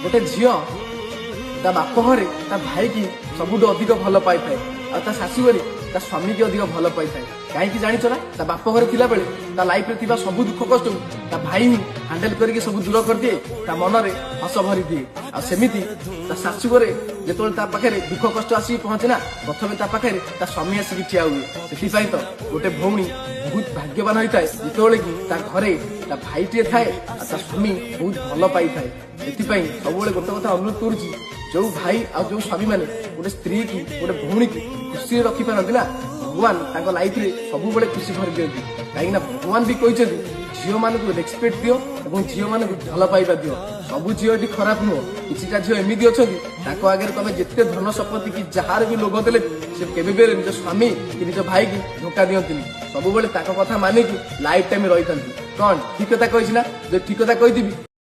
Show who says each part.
Speaker 1: गोटे झील ता बाप घरे ता भाई की सबुठु अधिक भल पाई थाए आ ता शाशु घरे ता स्वामी की अधिक भल पाई थाए कहीं जानिच ना ता बाप घरे थिला बेले ता लाइफ रे थिबा सब दुख कष्ट ता भाई ही हैंडल करके सब दूर कर दिए ता मन रे हस भरी दिए आ सेमिति ता शाशु घरे जेतोल ता पाखे दुख कष्ट आसी पहुंचे ना प्रथमे ता पाखे ता स्वामी आसिक ठिया हुए से तो गोटे भौणी बहुत भाग्यवान होता है जिते कि ता घरे ता भाई टे थाए आ ता स्वामी बहुत भल पाई थाए से सब गोटे कथा अनुरोध करुच्ची जो भाई आ जो स्वामी मैंने गोटे स्त्री की गोटे भौणी की खुशी रखी पारती ना भगवान तांको लाइफ रे सब बड़े खुशी भरी दियंती कहीं भगवान भी कहते झील मान रेस्पेक्ट दियो और झील मान भल पाइबा दियो सब झील खराब नुह किसी झील एमती अच्छा आगे तुम जिते धन संपत्ति कि जार भी लोभ देले से केबे निज स्वामी कि निज भाई की धोखा दियंती सब कथा मानिकी लाइफ टाइम रही था कौन ठीक कथा कही ना जो ठीक कथा कही